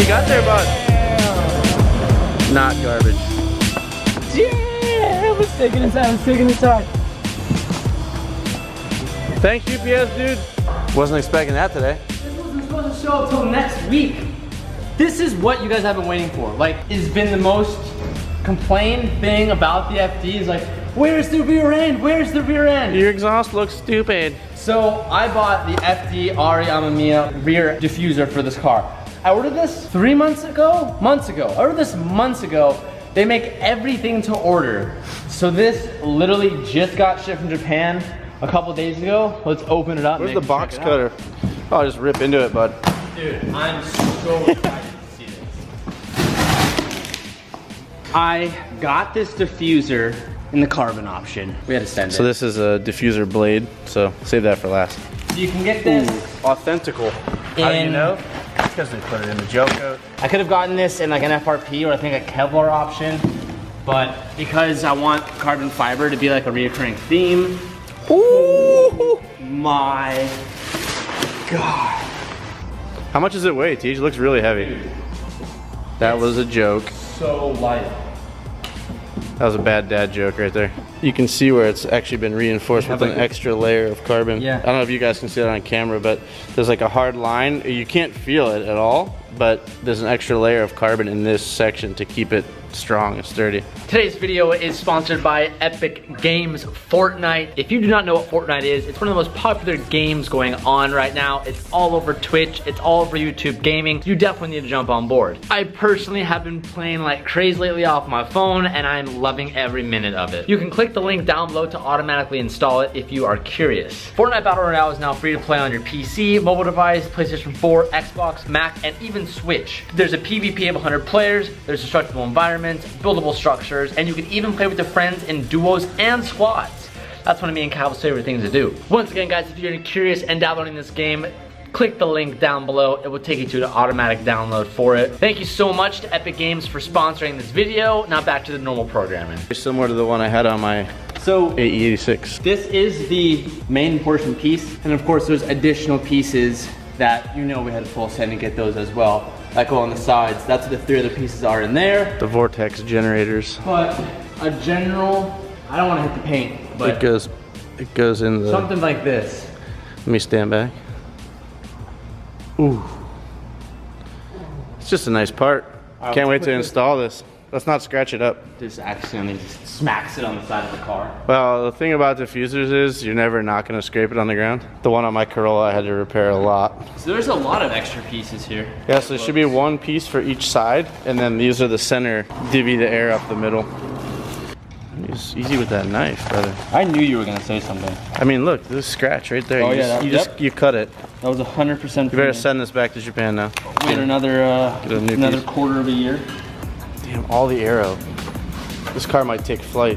you got there, bud? Not garbage. Yeah, I was taking inside. Thanks, UPS, dude. Wasn't expecting that today. This wasn't supposed to show up till next week. This is what you guys have been waiting for. Like, it's been the most complained thing about the FD is like, where's the rear end? Where's the rear end? Your exhaust looks stupid. So I bought the FD Ari Amamiya rear diffuser for this car. I ordered this 3 months ago? Months ago. I ordered this months ago. They make everything to order. So this literally just got shipped from Japan a couple days ago. Let's open it up. Where's the box cutter? Oh, just rip into it, bud. Dude, I'm so excited to see this. I got this diffuser in the carbon option. We had to send it. So this is a diffuser blade, so save that for last. So you can get this. Authentical. How do you know? It's because they put it in the gel coat. I could have gotten this in like an FRP or I think a Kevlar option, but because I want carbon fiber to be like a reoccurring theme. Ooh, my God. How much does it weigh, Tej? It looks really heavy. Dude, that was a joke. So light. That was a bad dad joke right there. You can see where it's actually been reinforced with an extra layer of carbon. Yeah. I don't know if you guys can see that on camera, but there's like a hard line. You can't feel it at all, but there's an extra layer of carbon in this section to keep it strong and sturdy. Today's video is sponsored by Epic Games Fortnite. If you do not know what Fortnite is, it's one of the most popular games going on right now. It's all over Twitch, it's all over YouTube gaming. You definitely need to jump on board. I personally have been playing like crazy lately off my phone and I'm loving every minute of it. You can click the link down below to automatically install it if you are curious. Fortnite Battle Royale is now free to play on your PC, mobile device, PlayStation 4, Xbox, Mac, and even Switch. There's a PvP of 100 players, there's destructible environments, buildable structures, and you can even play with your friends in duos and squads. That's one of me and Cal's favorite things to do. Once again, guys, if you're curious and downloading this game, click the link down below. It will take you to the automatic download for it. Thank you so much to Epic Games for sponsoring this video. Now back to the normal programming. Similar to the one I had on my AE86. This is the main portion piece, and of course there's additional pieces that we had to full send and get those as well. That go on the sides. That's what the 3 other pieces are in there. The vortex generators. But a general, I don't want to hit the paint, but it goes in the something like this. Let me stand back. Ooh. It's just a nice part. Can't wait to install this. Let's not scratch it up. Just accidentally just smacks it on the side of the car. Well, the thing about diffusers is you're never not going to scrape it on the ground. The one on my Corolla I had to repair a lot. So there's a lot of extra pieces here. Yeah, so there should be one piece for each side, and then these are the center, divvy the air up the middle. It's easy with that knife, brother. I knew you were going to say something. I mean, look, this scratch right there. Oh, You cut it. That was 100%. You better send this back to Japan now. Wait another quarter of a year. Damn, all the aero. This car might take flight.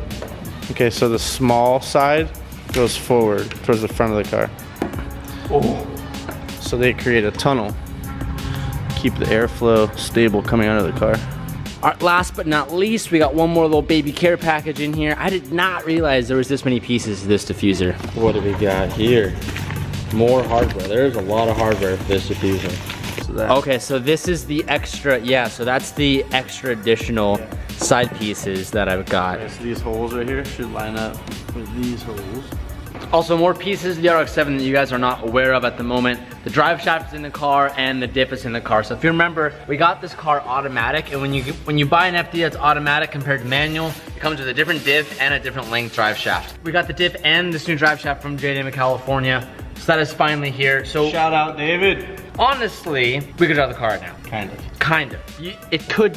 Okay, so the small side goes forward towards the front of the car. Oh. So they create a tunnel. Keep the airflow stable coming out of the car. All right, last but not least, we got one more little baby care package in here. I did not realize there was this many pieces to this diffuser. What do we got here? More hardware. There's a lot of hardware for this diffuser. Okay, so this is the extra, so that's the extra additional side pieces that I've got. Okay, so these holes right here should line up with these holes. Also, more pieces of the RX-7 that you guys are not aware of at the moment. The drive shaft is in the car and the diff is in the car. So if you remember, we got this car automatic, and when you buy an FD that's automatic compared to manual, it comes with a different diff and a different length drive shaft. We got the diff and this new drive shaft from JDM in California. So that is finally here. So shout out, David. Honestly, we could drive the car right now. Kind of. It could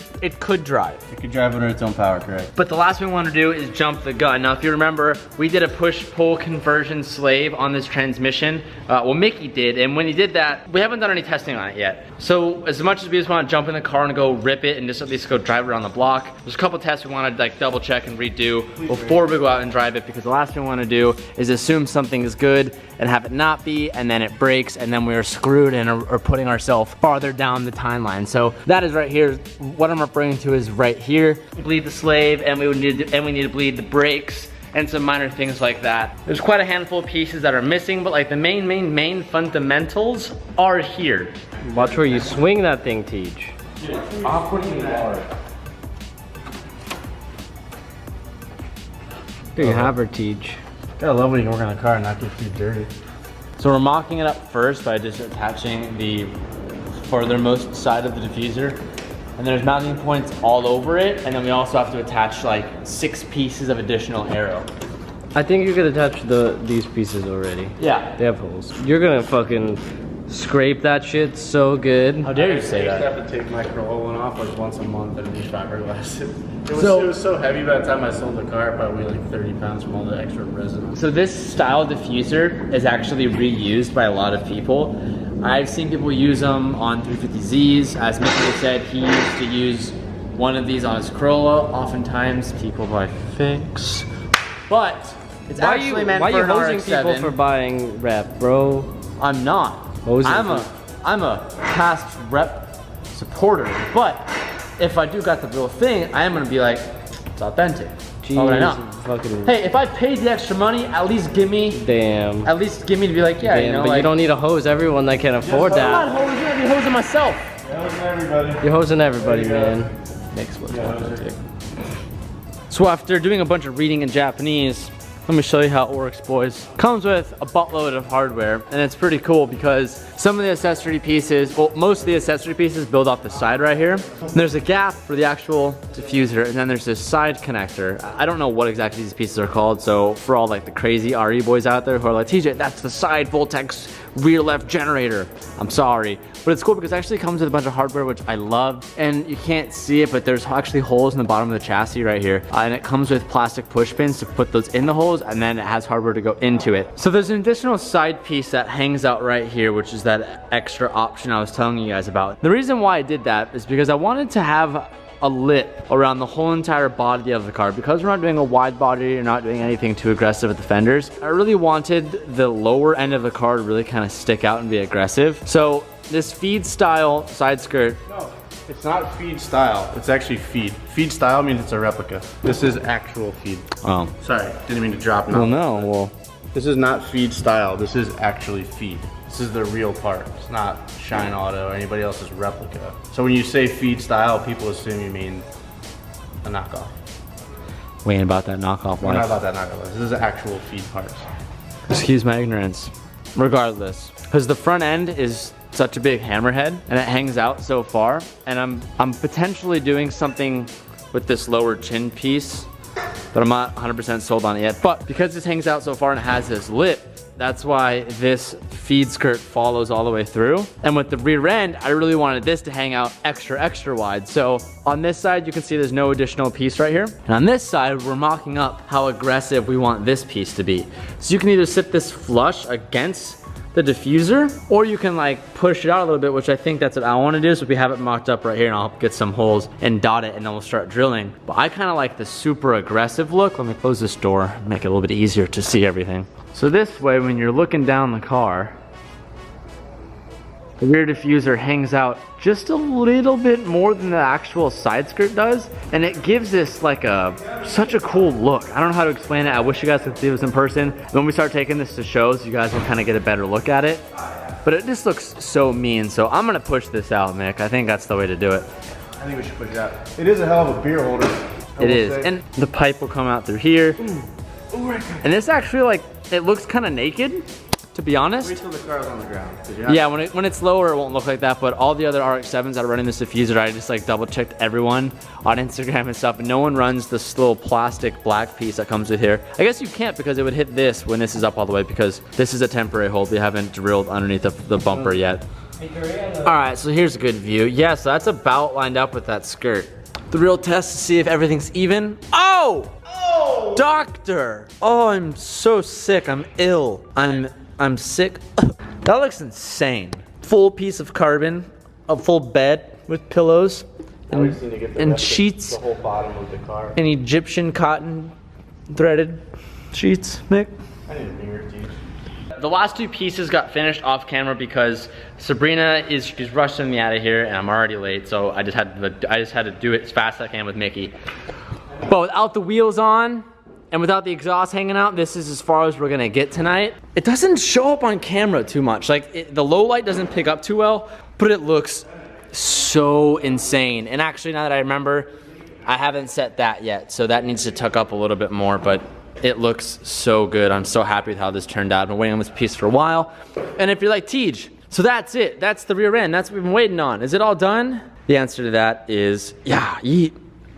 drive. It could drive under its own power, correct? But the last thing we want to do is jump the gun. Now, if you remember, we did a push-pull conversion slave on this transmission. Well, Mickey did, and when he did that, we haven't done any testing on it yet. So, as much as we just want to jump in the car and go rip it and just at least go drive it around the block, there's a couple tests we want to like double check and redo before we go out and drive it, because the last thing we want to do is assume something is good and have it not be, and then it breaks, and then we are screwed and are putting ourselves farther down the timeline. So that is right here. What I'm referring to is right here. Bleed the slave, and we need to bleed the brakes and some minor things like that. There's quite a handful of pieces that are missing, but like the main fundamentals are here. Watch where you swing that thing, Tej. Awkwardly large. Big Havertich. Gotta love when you can work on a car and not get too dirty. So we're mocking it up first by just attaching the furthermost side of the diffuser. And there's mounting points all over it. And then we also have to attach like 6 pieces of additional aero. I think you could attach these pieces already. Yeah. They have holes. You're gonna fucking scrape that shit so good. How dare you say I that? used to have to take my Corolla one off like once a month and use fiberglass. It was so heavy by the time I sold the car, it probably weighed like 30 pounds from all the extra resin. So this style diffuser is actually reused by a lot of people. I've seen people use them on 350Zs. As Mickey said, he used to use one of these on his Corolla. Oftentimes people buy fakes, but it's actually meant for an Why are you hosing RX-7. people for buying rep, bro? I'm not. Hosing I'm a past rep supporter, but if I do got the real thing, I am gonna be like, it's authentic. Why would I not? Fucking Hey, if I paid the extra money, at least give me to be like, yeah, Damn, you know, but like, you don't need to hose everyone that can afford I'm that. not hosing, I'd be hosing myself. You're hosing everybody, man. Makes what's authentic. So after doing a bunch of reading in Japanese, let me show you how it works, boys. Comes with a buttload of hardware, and it's pretty cool because some of the accessory pieces, well, most of the accessory pieces build off the side right here. And there's a gap for the actual diffuser, and then there's this side connector. I don't know what exactly these pieces are called, so for all like the crazy RE boys out there who are like, TJ, that's the side Voltex rear left generator. I'm sorry. But it's cool because it actually comes with a bunch of hardware, which I love. And you can't see it, but there's actually holes in the bottom of the chassis right here. And it comes with plastic push pins to put those in the holes, and then it has hardware to go into it. So there's an additional side piece that hangs out right here, which is that extra option I was telling you guys about. The reason why I did that is because I wanted to have a lip around the whole entire body of the car. Because we're not doing a wide body, or not doing anything too aggressive with the fenders, I really wanted the lower end of the car to really kind of stick out and be aggressive. So this feed style side skirt. No, it's not feed style. It's actually feed. Feed style means it's a replica. This is actual feed. Oh. Sorry, didn't mean to drop Well, now. no, well. This is not feed style. This is actually feed. This is the real part. It's not Shine Auto or anybody else's replica. So when you say feed style, people assume you mean a knockoff. We ain't about that knockoff We're not life. about that knockoff. This is actual feed parts. Excuse my ignorance. Regardless, because the front end is such a big hammerhead and it hangs out so far, and I'm potentially doing something with this lower chin piece, but I'm not 100% sold on it yet. But because this hangs out so far and it has this lip, that's why this feed skirt follows all the way through. And with the rear end, I really wanted this to hang out extra wide. So on this side, you can see there's no additional piece right here. And on this side, we're mocking up how aggressive we want this piece to be. So you can either sit this flush against the diffuser, or you can like push it out a little bit, which I think that's what I want to do. So we have it mocked up right here, and I'll get some holes and dot it, and then we'll start drilling. But I kind of like the super aggressive look. Let me close this door, make it a little bit easier to see everything. So this way, when you're looking down the car, the rear diffuser hangs out just a little bit more than the actual side skirt does, and it gives this like such a cool look. I don't know how to explain it. I wish you guys could see this in person. When we start taking this to shows, you guys can kind of get a better look at it. But it just looks so mean. So I'm gonna push this out, Mick. I think that's the way to do it. I think we should push it out. It is a hell of a beer holder. It is, and the pipe will come out through here. And this actually, like, it looks kind of naked, to be honest. Wait till the car's on the ground. Yeah, when it's lower, it won't look like that. But all the other RX-7s that are running this diffuser, I just like double checked everyone on Instagram and stuff, and no one runs this little plastic black piece that comes with here. I guess you can't, because it would hit this when this is up all the way, because this is a temporary hold. We haven't drilled underneath the bumper yet. All right, so here's a good view. Yeah, so that's about lined up with that skirt. The real test to see if everything's even. Oh! Oh! Doctor! Oh, I'm so sick. I'm ill. I'm sick. That looks insane. Full piece of carbon, a full bed with pillows and sheets. The whole bottom of the car. And Egyptian cotton threaded sheets, Mick. I need a finger teeth. The last two pieces got finished off camera because Sabrina she's rushing me out of here, and I'm already late, so I just had to do it as fast as I can with Mickey. But without the wheels on and without the exhaust hanging out, this is as far as we're gonna get tonight. It doesn't show up on camera too much. Like the low light doesn't pick up too well, but it looks so insane. And actually, now that I remember, I haven't set that yet, so that needs to tuck up a little bit more, but it looks so good. I'm so happy with how this turned out. I've been waiting on this piece for a while. And if you're like, Tej, so that's it. That's the rear end. That's what we've been waiting on. Is it all done? The answer to that is,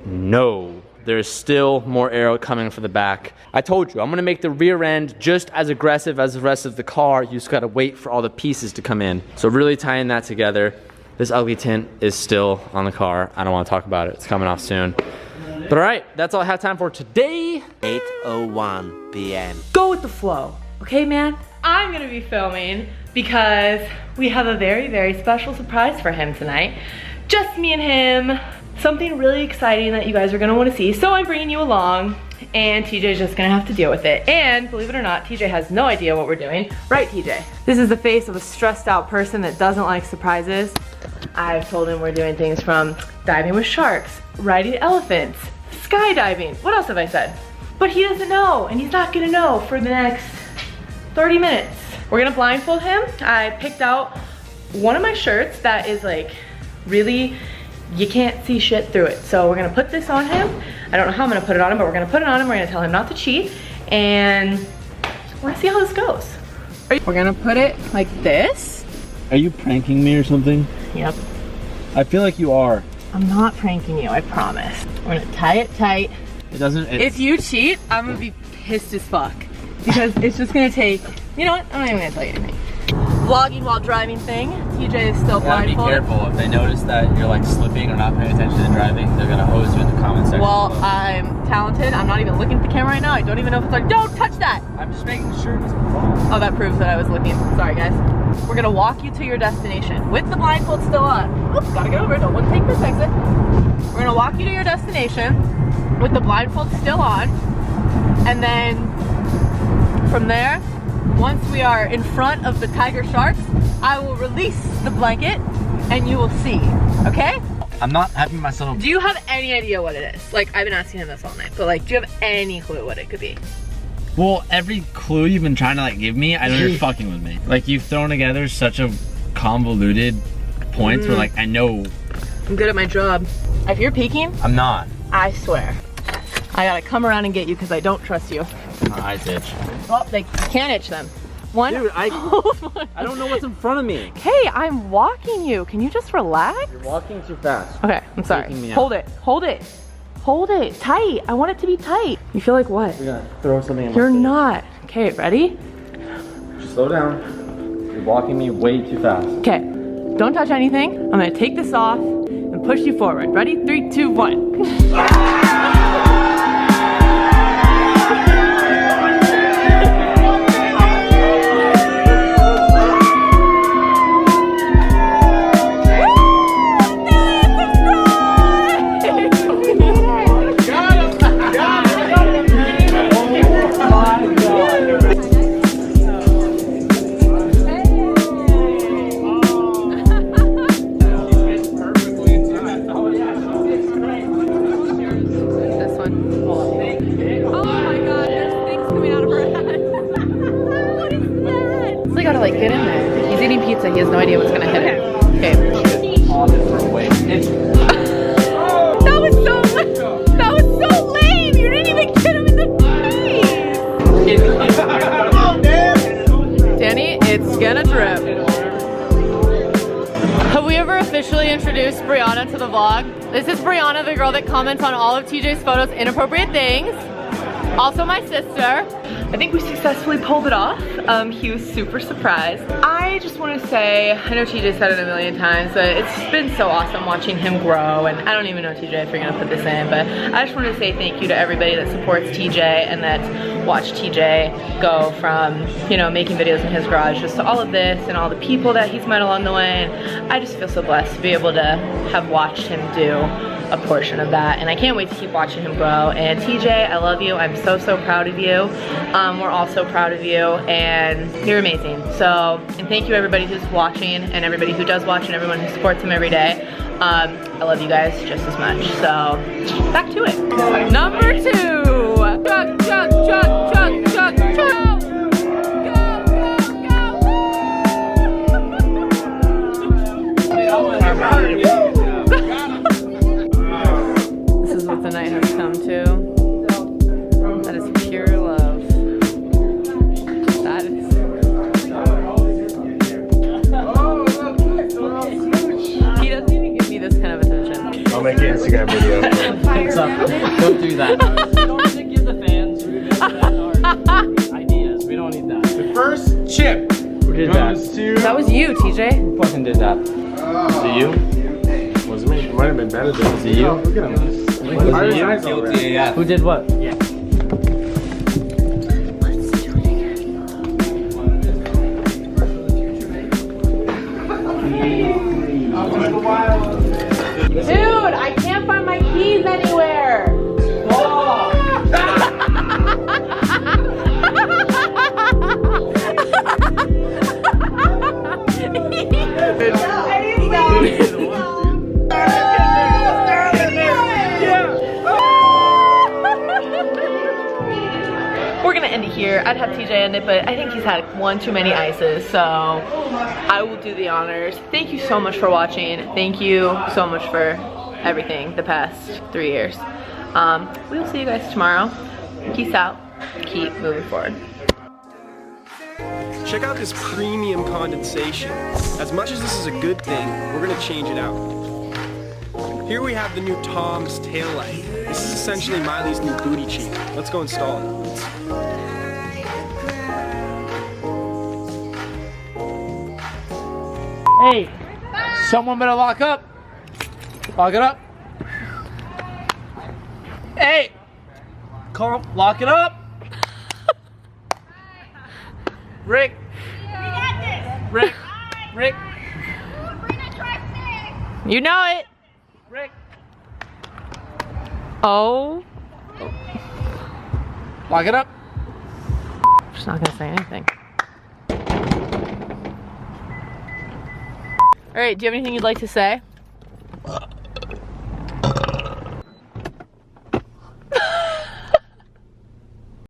no. There's still more aero coming for the back. I told you, I'm gonna make the rear end just as aggressive as the rest of the car. You just gotta wait for all the pieces to come in. So really tying that together. This ugly tint is still on the car. I don't wanna talk about it. It's coming off soon. But all right, that's all I have time for today. 8:01 p.m. Go with the flow, okay, man? I'm gonna be filming because we have a very, very special surprise for him tonight. Just me and him. Something really exciting that you guys are gonna wanna see. So I'm bringing you along, and TJ's just gonna have to deal with it. And believe it or not, TJ has no idea what we're doing. Right, TJ? This is the face of a stressed out person that doesn't like surprises. I've told him we're doing things from diving with sharks, riding elephants, skydiving. What else have I said? But he doesn't know, and he's not gonna know for the next 30 minutes. We're gonna blindfold him. I picked out one of my shirts that is like really, you can't see shit through it. So we're gonna put this on him. I don't know how I'm gonna put it on him, but we're gonna put it on him. We're gonna tell him not to cheat, and we're gonna see how this goes. We're gonna put it like this. Are you pranking me or something? Yep. I feel like you are. I'm not pranking you, I promise. We're gonna tie it tight. It doesn't. If you cheat, I'm gonna be pissed as fuck. Because it's just gonna take, you know what? I'm not even gonna tell you anything. Vlogging while driving thing. TJ is still blindfolded. Be careful. If they notice that you're like slipping or not paying attention to driving, they're gonna hose you in the comment section. Well, I'm talented. I'm not even looking at the camera right now. I don't even know if it's like, don't touch that. I'm just making sure it doesn't fall. Oh, that proves that I was looking. Sorry, guys. We're gonna walk you to your destination with the blindfold still on. Oops, gotta get over it. Don't want to take this exit. We're gonna walk you to your destination with the blindfold still on. And then from there, once we are in front of the tiger sharks, I will release the blanket and you will see, okay? I'm not having myself. Do you have any idea what it is? Like, I've been asking him this all night, but like, do you have any clue what it could be? Well, every clue you've been trying to like give me, I know you're fucking with me. Like you've thrown together such a convoluted points where like I know. I'm good at my job. If you're peeking, I'm not. I swear. I gotta come around and get you because I don't trust you. My eyes itch. Well, they can't itch them. One. Dude, I don't know what's in front of me. Hey, I'm walking you. Can you just relax? You're walking too fast. Okay, I'm sorry. Taking me out. Hold it. Hold it. Hold it tight. I want it to be tight. You feel like what? You're gonna throw something in my You're face. not. Okay, ready? Slow down. You're walking me way too fast. Okay, don't touch anything. I'm gonna take this off and push you forward. Ready? 3, 2, 1. He has no idea what's gonna hit him. Okay. That was so lame. You didn't even get him in the face. Danny, it's gonna drip. Have we ever officially introduced Brianna to the vlog? This is Brianna, the girl that comments on all of TJ's photos, inappropriate things. Also my sister. I think we successfully pulled it off. He was super surprised. I just want to say, I know TJ said it a million times, but it's been so awesome watching him grow. And I don't even know, TJ, if you're gonna put this in, but I just want to say thank you to everybody that supports TJ and that watched TJ go from, you know, making videos in his garage just to all of this and all the people that he's met along the way. And I just feel so blessed to be able to have watched him do a portion of that, and I can't wait to keep watching him grow. And TJ, I love you. I'm so proud of you. We're all so proud of you, and you're amazing. So, and thank you everybody who's watching and everybody who does watch and everyone who supports him every day. I love you guys just as much. So, back to it. Number 2. Chug, chug, chug, chug, chug, chug. Go, go, go. do that. We don't need to give the fans our ideas. We don't need that. The first chip Who did that? goes to. That was you, TJ. Who fucking did that? Was it you? Was it me? It might have been Benedict. Was it you? Look at him. Who did what? Dude, I can't find my keys anywhere. We're gonna end it here. I'd have TJ end it, but I think he's had one too many ices, so I will do the honors. Thank you so much for watching. Thank you so much for everything the past 3 years. We'll see you guys tomorrow. Peace out. Keep moving forward. Check out this premium condensation. As much as this is a good thing, we're gonna change it out. Here we have the new Tom's taillight. This is essentially Miley's new booty cheek. Let's go install it. Hey, someone better lock up. Lock it up. Hey, calm, lock it up. Rick. Rick. Rick. You know it. Rick. Oh. Lock it up. She's not gonna say anything. All right, do you have anything you'd like to say?